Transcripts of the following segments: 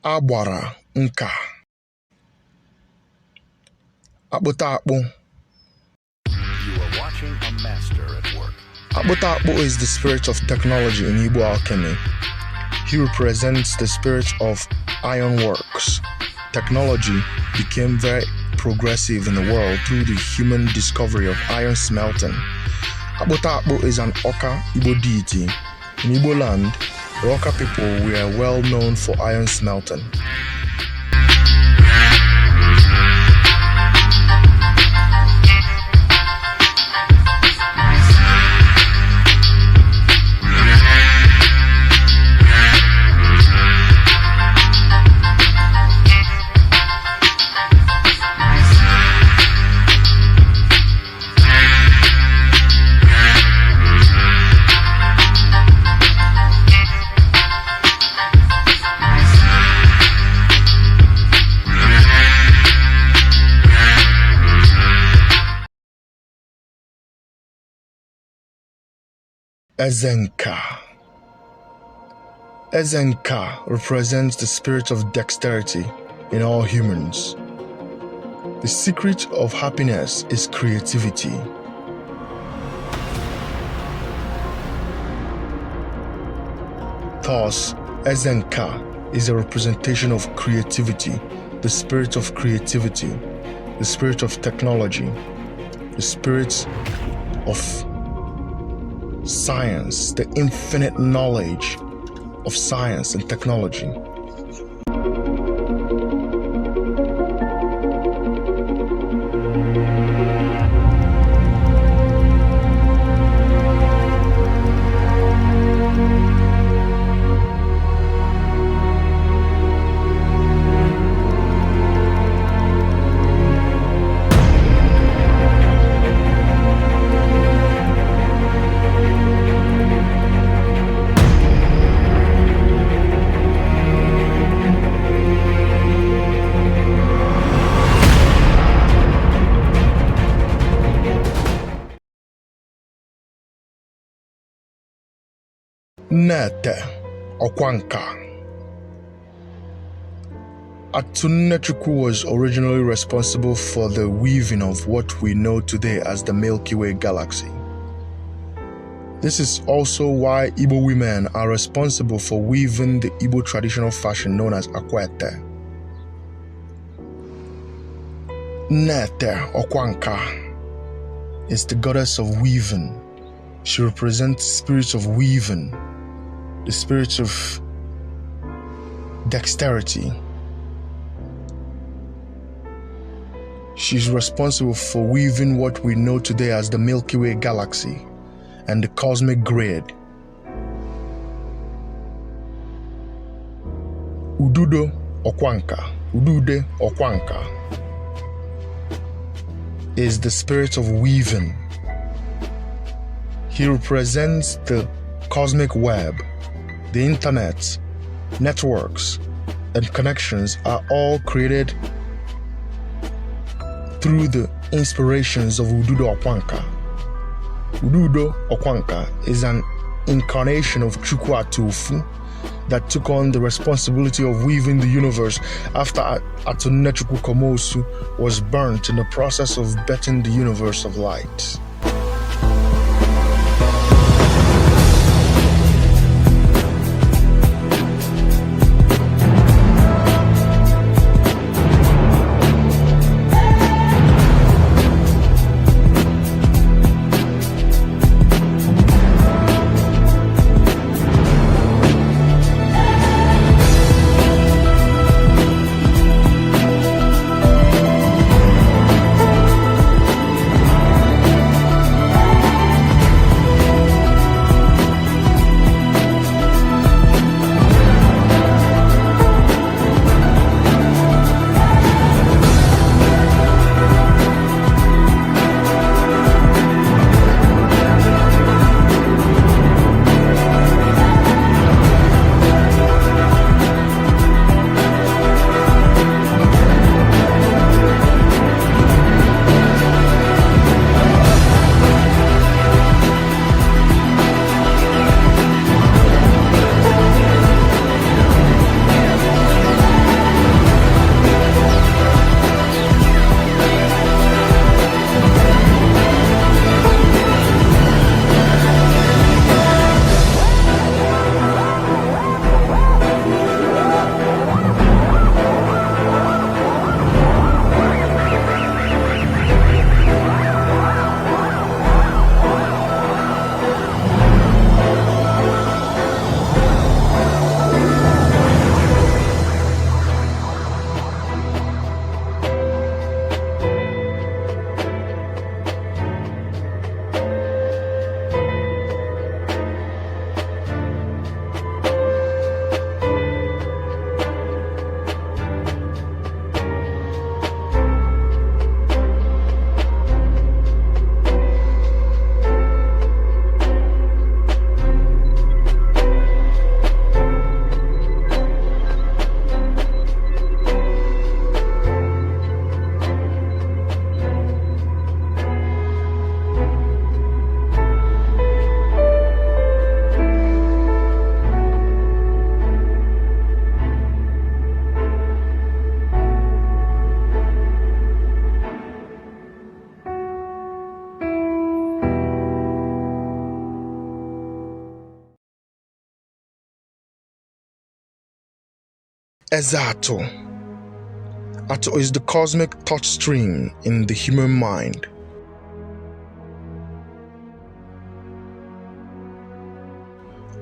Agbara nka. Akpụtakpụ. You are watching a master at work. Akpụtakpụ is the spirit of technology in Igbo alchemy. He represents the spirit of ironworks. Technology became very progressive in the world through the human discovery of iron smelting. Akpụtakpụ is an Oka Igbo deity. In Igbo land, the Oka people were well known for iron smelting. Ezenka. Ezenka represents the spirit of dexterity in all humans. The secret of happiness is creativity. Thus, Ezenka is a representation of creativity, the spirit of creativity, the spirit of technology, the spirit of science, the infinite knowledge of science and technology. Nete Okwanka. Atunechukwu was originally responsible for the weaving of what we know today as the Milky Way galaxy. This is also why Igbo women are responsible for weaving the Igbo traditional fashion known as akwete. Nete Okwanka is the goddess of weaving. She represents the spirit of weaving, the spirit of dexterity. She's responsible for weaving what we know today as the Milky Way galaxy and the cosmic grid. Ududo Okwanka, Udude Okwanka is the spirit of weaving. He represents the cosmic web. The internet, networks, and connections are all created through the inspirations of Ududo Okwanka. Ududo Okwanka is an incarnation of Chukwu Atufu that took on the responsibility of weaving the universe after Atunechukwu Komosu was burnt in the process of bettering the universe of light. Hitherto. Hitherto is the cosmic thought stream in the human mind.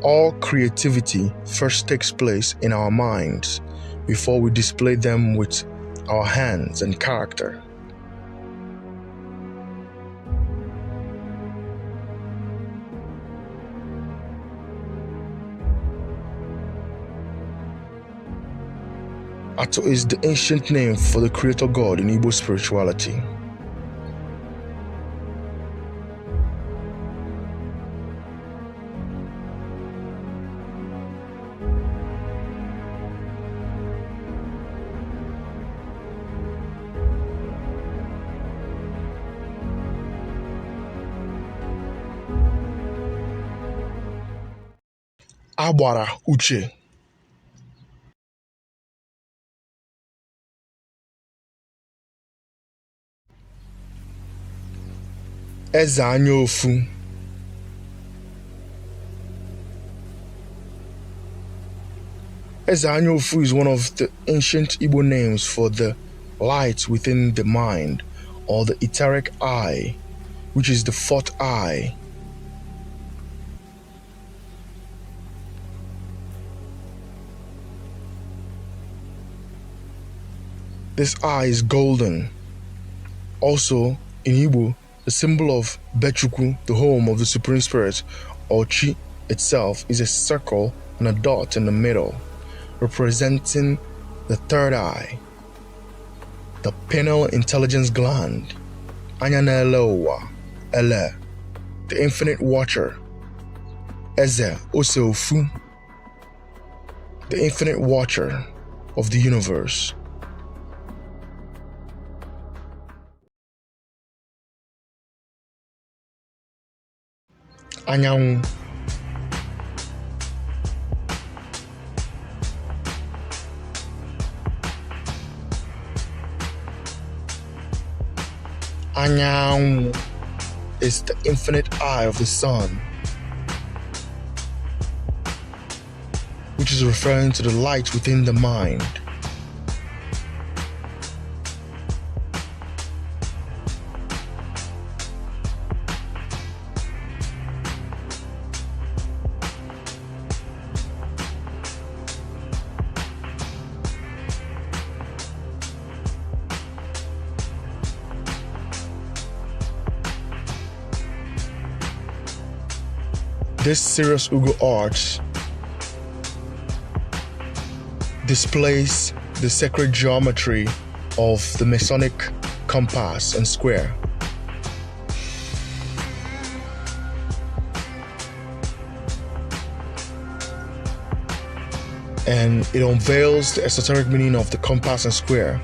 All creativity first takes place in our minds before we display them with our hands and character. Hitherto is the ancient name for the creator god in Igbo spirituality. Agbara uche. Eze anya ofu. Eze anya ofu is one of the ancient Igbo names for the light within the mind, or the etheric eye, which is the fourth eye. This eye is golden. Also, in Igbo, the symbol of Bechukwu, the home of the Supreme Spirit, or Chi itself, is a circle and a dot in the middle, representing the third eye, the pineal intelligence gland, Anya na-ele ụwa, ele, the infinite watcher, Eze ose ofu, the infinite watcher of the universe. Anyanwụ. Anyanwụ is the infinite eye of the sun, which is referring to the light within the mind. This SIRIUS Ugo art displays the sacred geometry of the Masonic compass and square. And it unveils the esoteric meaning of the compass and square.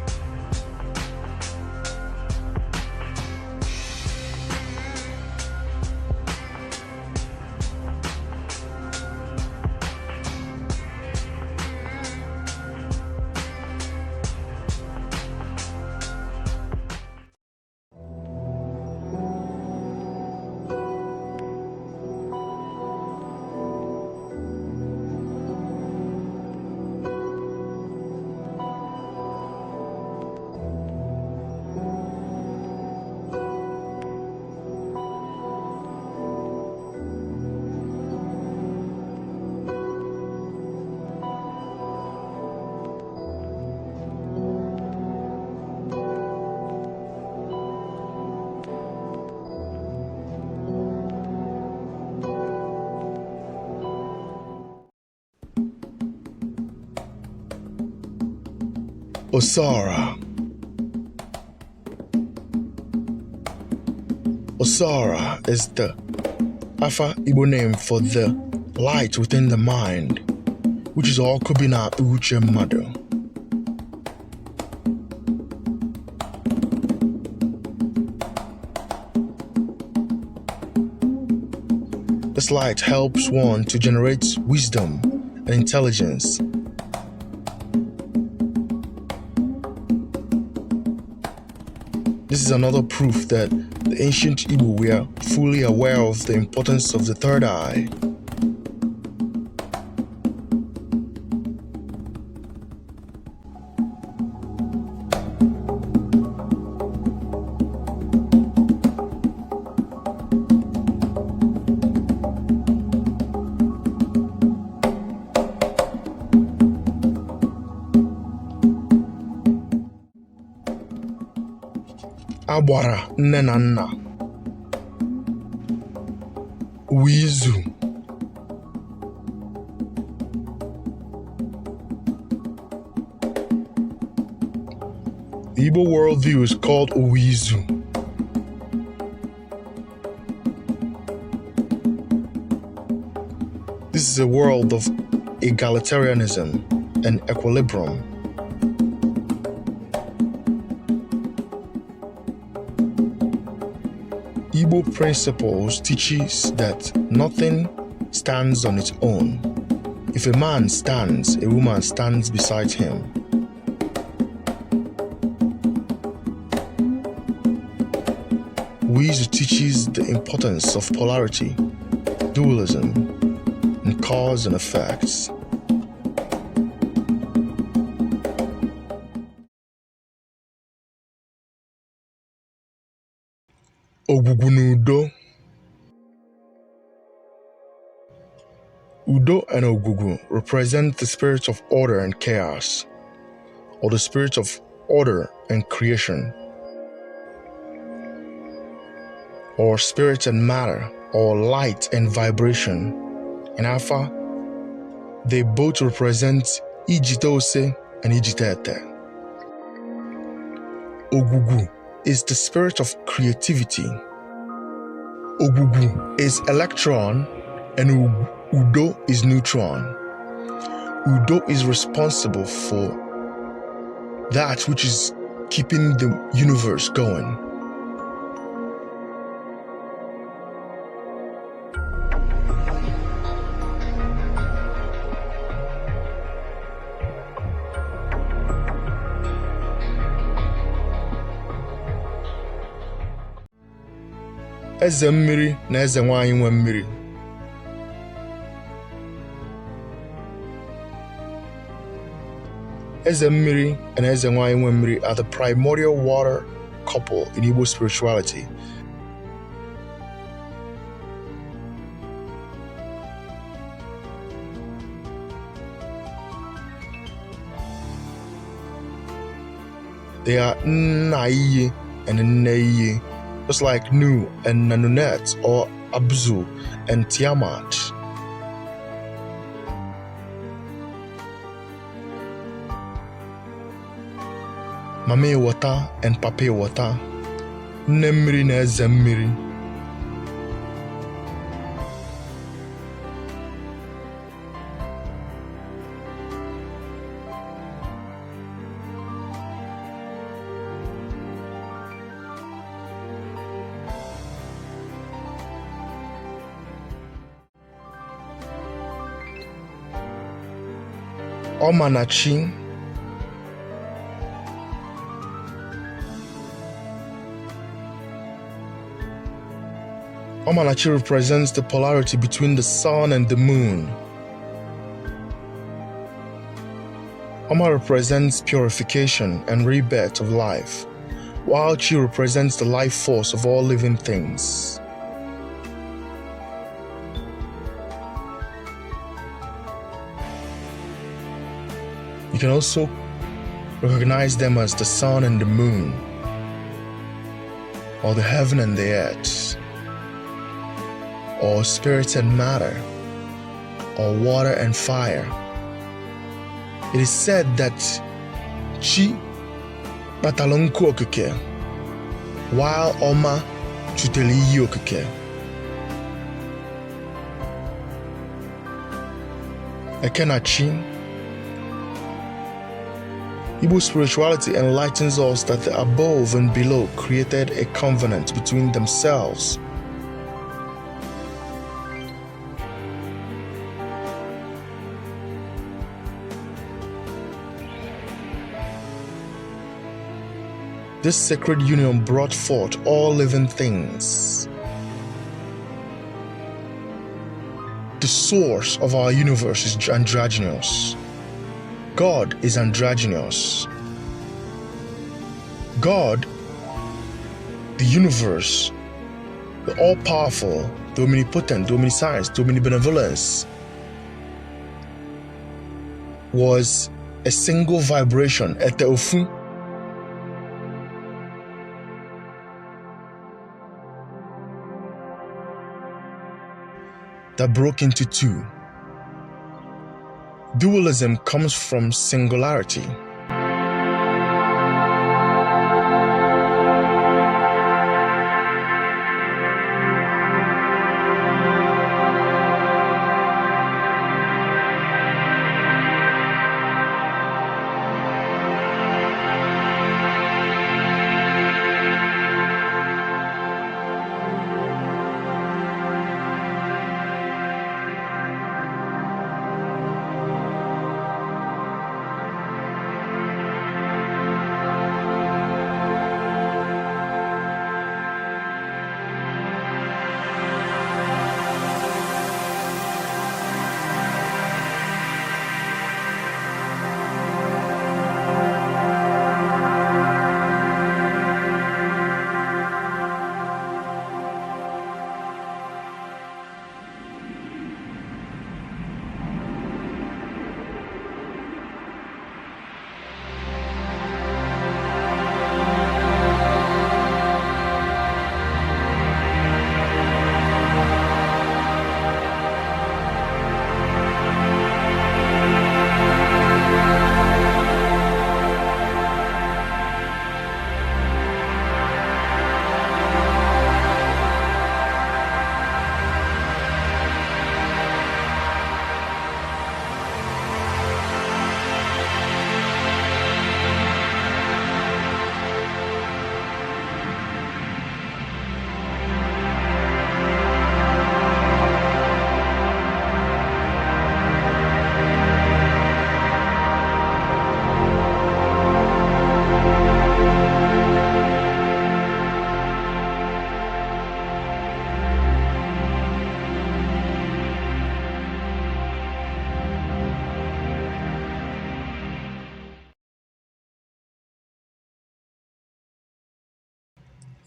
Osara. Osara is the Afa Igbo name for the light within the mind, which is all Kubina Uche Madu. This light helps one to generate wisdom and intelligence. This is another proof that the ancient Igbo were fully aware of the importance of the third eye. agbara nne na nna, wizu. The Igbo worldview is called Owizu. This is a world of egalitarianism and equilibrium. Igbo principles teaches that nothing stands on its own. If a man stands, a woman stands beside him. Wizu teaches the importance of polarity, dualism, and cause and effects. Ogwugwu n'udo. Udo and Ogwugwu represent the spirit of order and chaos, or the spirit of order and creation, or spirit and matter, or light and vibration. In Alpha, they both represent Ijitose and Ijitete. Ogwugwu is the spirit of creativity. Ogwugwu is electron and Udo is neutron. Udo is responsible for that which is keeping the universe going. Eze mmiri na eze nwanyị nwe mmiri. Eze mmiri and eze nwanyị nwe mmiri are the primordial water couple in Igbo spirituality. They are Nna Iyi and Nne Iyi, just like Nu and Nanunet, or Abzu and Tiamat. Mame Wata and Pape Wata, Nne mmiri na eze mmiri. Omanachi. Omanachi represents the polarity between the sun and the moon. Oma represents purification and rebirth of life, while Chi represents the life force of all living things. You can also recognize them as the sun and the moon, or the heaven and the earth, or spirit and matter, or water and fire. It is said that Chi batalonku okike, while Oma chuteliyi okike. Ekenachi. Igbo spirituality enlightens us that the above and below created a covenant between themselves. This sacred union brought forth all living things. The source of our universe is androgynous. God is androgynous. God, the universe, the all-powerful, the omnipotent, the omniscience, the omnibenevolence, was a single vibration, eteofu. that broke into two. Dualism comes from singularity.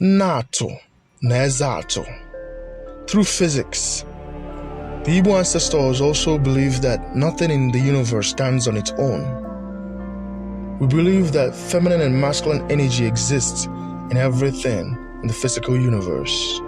Nato na Ezato. Through physics, the Igbo ancestors also believed that nothing in the universe stands on its own. We believe that feminine and masculine energy exists in everything in the physical universe.